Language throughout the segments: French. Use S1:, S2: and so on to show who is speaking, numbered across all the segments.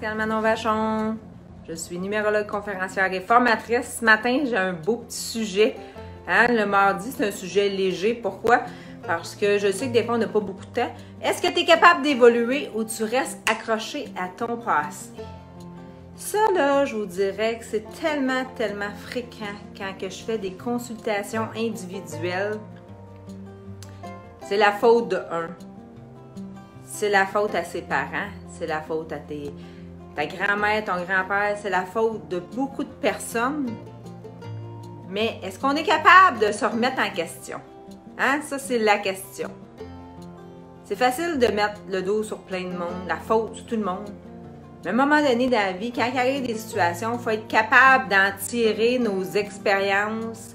S1: Pascal Manon-Vachon. Je suis numérologue, conférencière et formatrice. Ce matin, j'ai un beau petit sujet. Le mardi, c'est un sujet léger. Pourquoi? Parce que je sais que des fois, on n'a pas beaucoup de temps. Est-ce que tu es capable d'évoluer ou tu restes accroché à ton passé? Ça, là, je vous dirais que c'est tellement fréquent quand que je fais des consultations individuelles. C'est la faute de un. C'est la faute à ses parents. C'est la faute à ta grand-mère, ton grand-père. C'est la faute de beaucoup de personnes. Mais est-ce qu'on est capable de se remettre en question? Ça, c'est la question. C'est facile de mettre le dos sur plein de monde, la faute sur tout le monde. Mais à un moment donné dans la vie, quand il arrive des situations, il faut être capable d'en tirer nos expériences,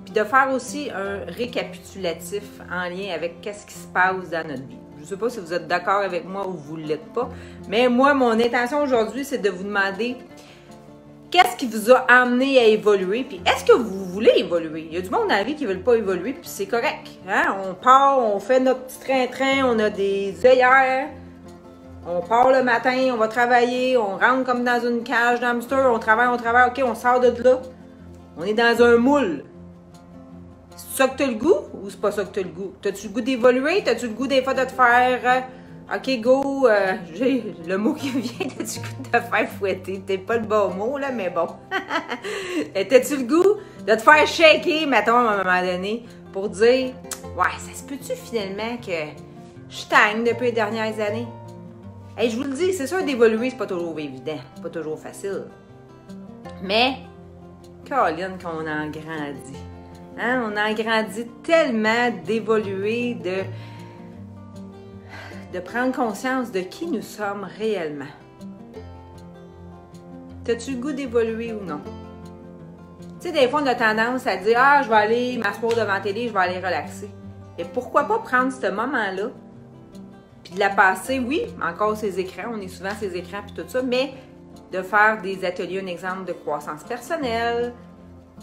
S1: puis de faire aussi un récapitulatif en lien avec qu'est-ce qui se passe dans notre vie. Je ne sais pas si vous êtes d'accord avec moi ou vous ne l'êtes pas, mais moi, mon intention aujourd'hui, c'est de vous demander qu'est-ce qui vous a amené à évoluer, puis est-ce que vous voulez évoluer? Il y a du monde dans la vie qui ne veulent pas évoluer, puis c'est correct. On part, on fait notre petit train-train, on a des œillères. On part le matin, on va travailler, on rentre comme dans une cage d'hamster, on travaille, ok, on sort de là. On est dans un moule. C'est ça que t'as le goût ou c'est pas ça que t'as le goût? T'as-tu le goût d'évoluer? T'as-tu le goût des fois de te faire ok, go, j'ai le mot qui me vient, t'as-tu le goût de te faire fouetter? T'es pas le bon mot, là, mais bon. T'as-tu le goût de te faire shaker, mettons, à un moment donné, pour dire, ouais, ça se peut-tu finalement que je stagne depuis les dernières années? Hey, je vous le dis, c'est sûr d'évoluer, c'est pas toujours évident, c'est pas toujours facile. Mais, Caroline, qu'on en grandit. On en grandit tellement d'évoluer, de prendre conscience de qui nous sommes réellement. T'as-tu le goût d'évoluer ou non? Tu sais, des fois, on a tendance à dire « Ah, je vais aller m'asseoir devant la télé, je vais aller relaxer. » Et pourquoi pas prendre ce moment-là puis de la passer, oui, encore ces écrans, on est souvent ces écrans puis tout ça, mais de faire des ateliers, un exemple de croissance personnelle,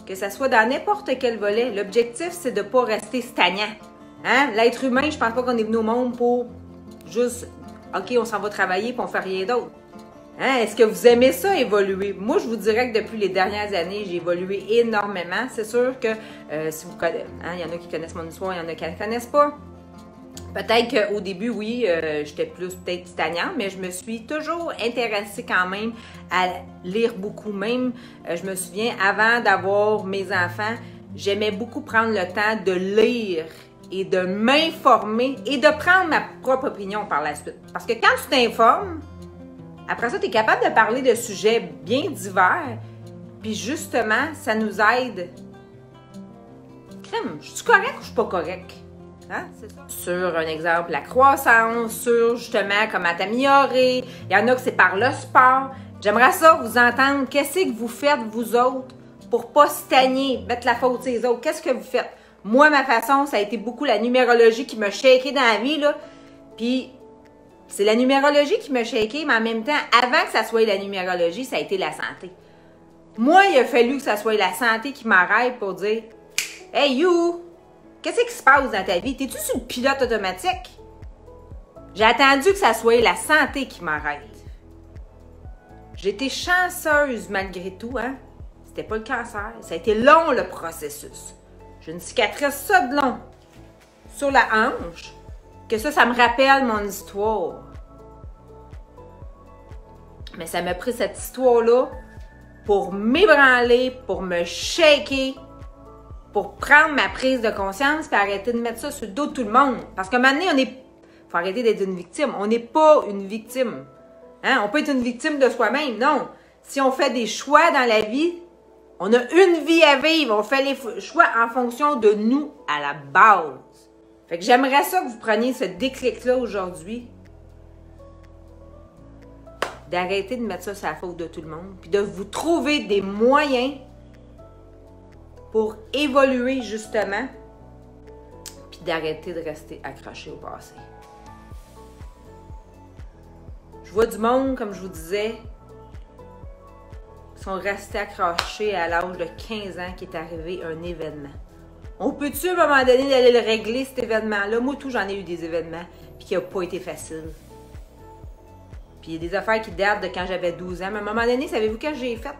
S1: que ça soit dans n'importe quel volet. L'objectif, c'est de ne pas rester stagnant. L'être humain, je pense pas qu'on est venu au monde pour juste, OK, on s'en va travailler puis on fait rien d'autre. Est-ce que vous aimez ça, évoluer? Moi, je vous dirais que depuis les dernières années, j'ai évolué énormément. C'est sûr que, si vous connaissez, il y en a qui connaissent mon histoire, il y en a qui ne la connaissent pas. Peut-être qu'au début, oui, j'étais plus peut-être stagnante, mais je me suis toujours intéressée quand même à lire beaucoup. Même, je me souviens, avant d'avoir mes enfants, j'aimais beaucoup prendre le temps de lire et de m'informer et de prendre ma propre opinion par la suite. Parce que quand tu t'informes, après ça, tu es capable de parler de sujets bien divers, puis justement, ça nous aide. Crème, je suis correcte ou je suis pas correcte? Sur un exemple, la croissance, sur justement comment t'améliorer. Il y en a que c'est par le sport. J'aimerais ça vous entendre. Qu'est-ce que vous faites, vous autres, pour pas stagner, mettre la faute sur les autres? Qu'est-ce que vous faites? Moi, ma façon, ça a été beaucoup la numérologie qui m'a shaké dans la vie, là. Puis, c'est la numérologie qui m'a shaké, mais en même temps, avant que ça soit la numérologie, ça a été la santé. Moi, il a fallu que ça soit la santé qui m'arrête pour dire « Hey, you! Qu'est-ce qui se passe dans ta vie? T'es-tu sur le pilote automatique? » J'ai attendu que ça soit la santé qui m'arrête. J'ai été chanceuse malgré tout, C'était pas le cancer. Ça a été long, le processus. J'ai une cicatrice ça de long sur la hanche, que ça me rappelle mon histoire. Mais ça m'a pris cette histoire-là pour m'ébranler, pour me shaker, pour prendre ma prise de conscience et arrêter de mettre ça sur le dos de tout le monde. Parce qu'à un moment donné, faut arrêter d'être une victime. On n'est pas une victime. On peut être une victime de soi-même, non. Si on fait des choix dans la vie, on a une vie à vivre. On fait les choix en fonction de nous à la base. Fait que j'aimerais ça que vous preniez ce déclic-là aujourd'hui. D'arrêter de mettre ça sur la faute de tout le monde. Puis de vous trouver des moyens pour évoluer justement, puis d'arrêter de rester accroché au passé. Je vois du monde, comme je vous disais, qui sont restés accrochés à l'âge de 15 ans qui est arrivé un événement. On peut-tu, à un moment donné, aller le régler, cet événement-là? Moi, tout, j'en ai eu des événements, puis qui n'ont pas été faciles. Puis il y a des affaires qui datent de quand j'avais 12 ans. Mais à un moment donné, savez-vous qu'est-ce que j'ai fait?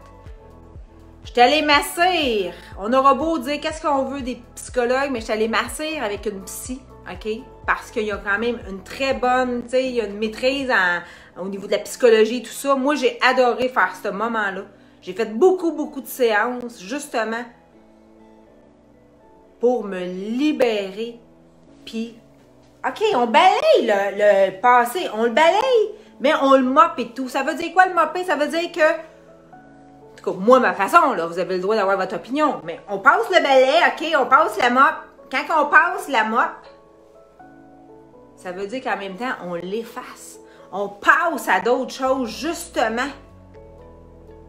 S1: J'étais allée m'asseoir. On aura beau dire qu'est-ce qu'on veut des psychologues, mais j'étais allée m'asseoir avec une psy, OK? Parce qu'il y a quand même une très bonne, tu sais, il y a une maîtrise au niveau de la psychologie et tout ça. Moi, j'ai adoré faire ce moment-là. J'ai fait beaucoup de séances, justement, pour me libérer. Puis, OK, on balaye le passé, on le balaye, mais on le moppe et tout. Ça veut dire quoi le mopper? Ça veut dire que, en tout cas, moi, ma façon, là, vous avez le droit d'avoir votre opinion, mais on passe le balai, OK, on passe la mop. Quand on passe la mop, ça veut dire qu'en même temps, on l'efface. On passe à d'autres choses, justement,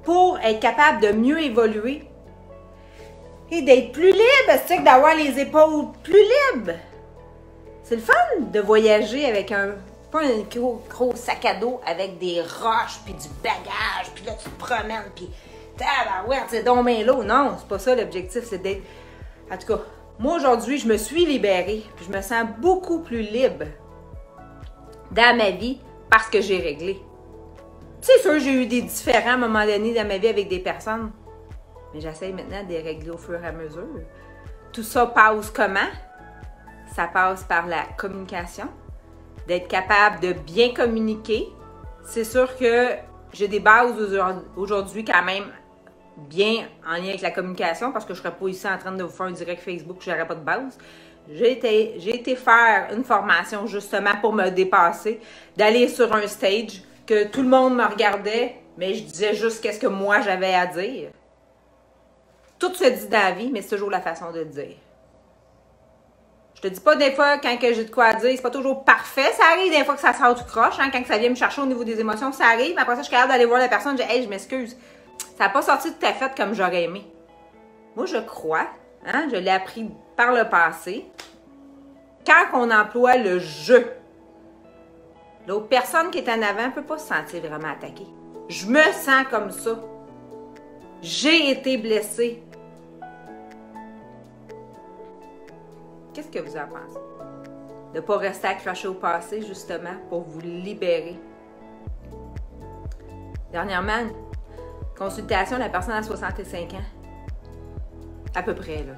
S1: pour être capable de mieux évoluer et d'être plus libre, c'est-à-dire d'avoir les épaules plus libres. C'est le fun de voyager avec pas un gros sac à dos avec des roches, puis du bagage, puis là, tu te promènes, puis ouais, c'est donc bien l'eau. Non, c'est pas ça l'objectif, c'est d'être... En tout cas, moi, aujourd'hui, je me suis libérée, puis je me sens beaucoup plus libre dans ma vie parce que j'ai réglé. C'est sûr, j'ai eu des différends à un moment donné dans ma vie avec des personnes, mais j'essaie maintenant de les régler au fur et à mesure. Tout ça passe comment? Ça passe par la communication, d'être capable de bien communiquer. C'est sûr que j'ai des bases aujourd'hui quand même bien en lien avec la communication parce que je ne serais pas ici en train de vous faire un direct Facebook, je n'aurais pas de base. J'ai été faire une formation justement pour me dépasser, d'aller sur un stage que tout le monde me regardait, mais je disais juste qu'est-ce que moi j'avais à dire. Tout se dit dans la vie, mais c'est toujours la façon de le dire. Je te dis pas des fois quand j'ai de quoi dire, c'est pas toujours parfait. Ça arrive des fois que ça sort tout croche, hein, quand ça vient me chercher au niveau des émotions, ça arrive. Mais après ça, je suis capable d'aller voir la personne, je dis « Hey, je m'excuse. Ça n'a pas sorti tout à fait comme j'aurais aimé. » Moi, je crois, hein, je l'ai appris par le passé, quand on emploie le « je », l'autre personne qui est en avant ne peut pas se sentir vraiment attaquée. Je me sens comme ça. J'ai été blessée. Qu'est-ce que vous en pensez? De ne pas rester accroché au passé, justement, pour vous libérer. Dernièrement, consultation, la personne a 65 ans. À peu près, là.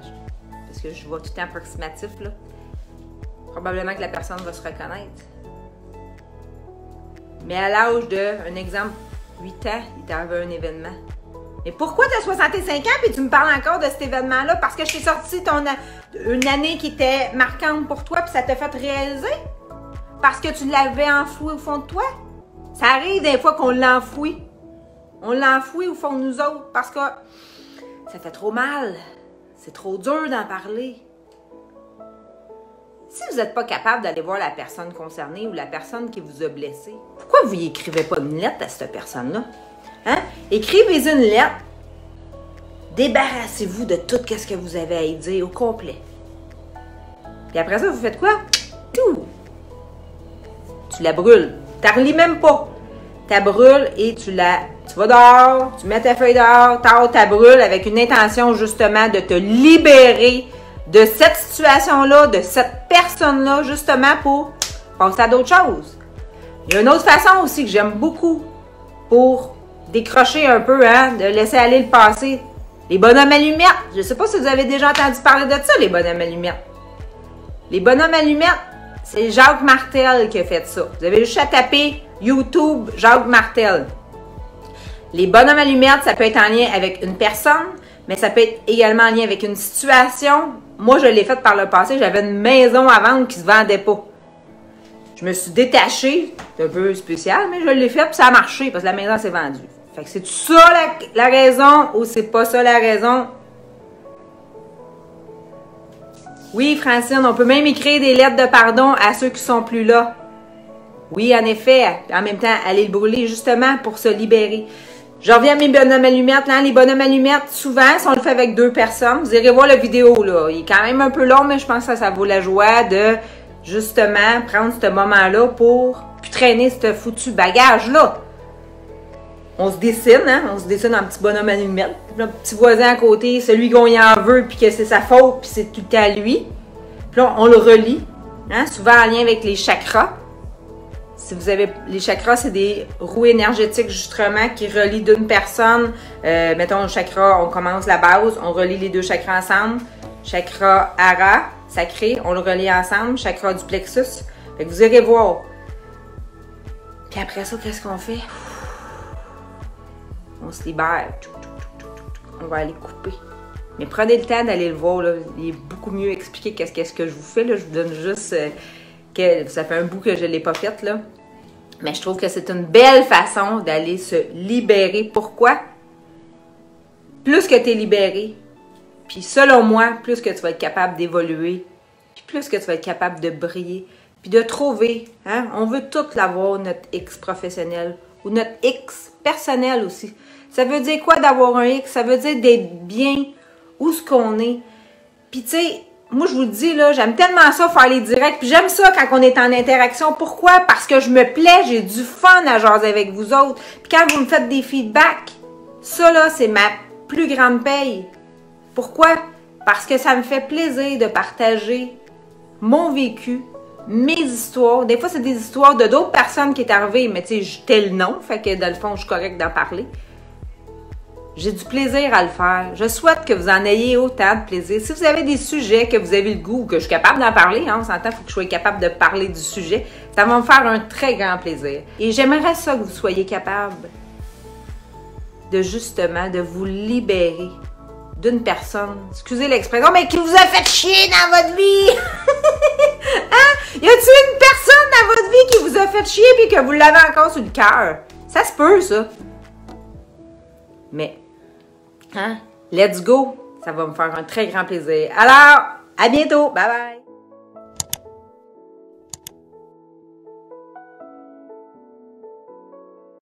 S1: Parce que je vois tout le temps approximatif, là. Probablement que la personne va se reconnaître. Mais à l'âge de, un exemple, 8 ans, il est arrivé un événement. Mais pourquoi tu as 65 ans et tu me parles encore de cet événement-là? Parce que je t'ai sorti une année qui était marquante pour toi puis ça t'a fait réaliser? Parce que tu l'avais enfoui au fond de toi? Ça arrive des fois qu'on l'enfouit. On l'enfouit au fond de nous autres parce que ça fait trop mal. C'est trop dur d'en parler. Si vous n'êtes pas capable d'aller voir la personne concernée ou la personne qui vous a blessé, pourquoi vous n'écrivez pas une lettre à cette personne-là? Hein? Écrivez une lettre. Débarrassez-vous de tout ce que vous avez à y dire au complet. Puis après ça, vous faites quoi? Tout. Tu la brûles. Tu la relis même pas. Tu la brûles et tu vas dehors, tu mets ta feuille dehors, tu la brûles avec une intention justement de te libérer de cette situation-là, de cette personne-là, justement pour passer à d'autres choses. Il y a une autre façon aussi que j'aime beaucoup pour décrocher un peu, hein, de laisser aller le passé. Les bonhommes allumettes. Je ne sais pas si vous avez déjà entendu parler de ça, les bonhommes allumettes. Les bonhommes allumettes, c'est Jacques Martel qui a fait ça. Vous avez juste à taper YouTube Jacques Martel. Les bonhommes allumettes, ça peut être en lien avec une personne, mais ça peut être également en lien avec une situation. Moi, je l'ai fait par le passé. J'avais une maison à vendre qui ne se vendait pas. Je me suis détachée. C'est un peu spécial, mais je l'ai fait et ça a marché parce que la maison s'est vendue. Fait que c'est ça la raison ou c'est pas ça la raison? Oui, Francine, on peut même écrire des lettres de pardon à ceux qui sont plus là. Oui, en effet. En même temps, aller le brûler justement pour se libérer. Je reviens à mes bonhommes allumettes. Là. Les bonhommes allumettes, souvent, si on le fait avec 2 personnes, vous irez voir la vidéo. Là. Il est quand même un peu long, mais je pense que ça vaut la joie de, justement, prendre ce moment-là pour plus traîner ce foutu bagage-là. On se dessine, hein? On se dessine en petit bonhomme allumette. Le petit voisin à côté, celui qu'on y en veut, puis que c'est sa faute, puis c'est tout le temps à lui. Puis là, on le relie, hein? Souvent en lien avec les chakras. Si vous avez les chakras, c'est des roues énergétiques justement qui relient d'une personne. Mettons le chakra, on commence la base, on relie les deux chakras ensemble. Chakra hara, sacré, on le relie ensemble. Chakra du plexus. Fait que vous irez voir. Puis après ça, qu'est-ce qu'on fait? On se libère. On va aller couper. Mais prenez le temps d'aller le voir. Là. Il est beaucoup mieux expliqué qu'est-ce que je vous fais. Là. Je vous donne juste que ça fait un bout que je ne l'ai pas fait. Là. Mais je trouve que c'est une belle façon d'aller se libérer. Pourquoi? Plus que tu es libéré, puis selon moi, plus que tu vas être capable d'évoluer, puis plus que tu vas être capable de briller, puis de trouver. Hein? On veut tout l'avoir, notre X professionnel, ou notre X personnel aussi. Ça veut dire quoi d'avoir un X? Ça veut dire d'être bien où ce qu'on est. Puis tu sais, moi je vous le dis, là, j'aime tellement ça faire les directs, puis j'aime ça quand on est en interaction. Pourquoi? Parce que je me plais, j'ai du fun à jaser avec vous autres. Puis quand vous me faites des feedbacks, ça là, c'est ma plus grande paye. Pourquoi? Parce que ça me fait plaisir de partager mon vécu, mes histoires. Des fois, c'est des histoires de d'autres personnes qui est arrivées, mais tu sais, j'étais le nom, fait que dans le fond, je suis correcte d'en parler. J'ai du plaisir à le faire. Je souhaite que vous en ayez autant de plaisir. Si vous avez des sujets que vous avez le goût, que je suis capable d'en parler, hein, on s'entend, il faut que je sois capable de parler du sujet, ça va me faire un très grand plaisir. Et j'aimerais ça que vous soyez capable de justement, de vous libérer d'une personne, excusez l'expression, mais qui vous a fait chier dans votre vie! Hein? Y a-t-il une personne dans votre vie qui vous a fait chier et que vous l'avez encore sur le cœur? Ça se peut, ça. Mais, hein? Let's go! Ça va me faire un très grand plaisir. Alors, à bientôt! Bye bye!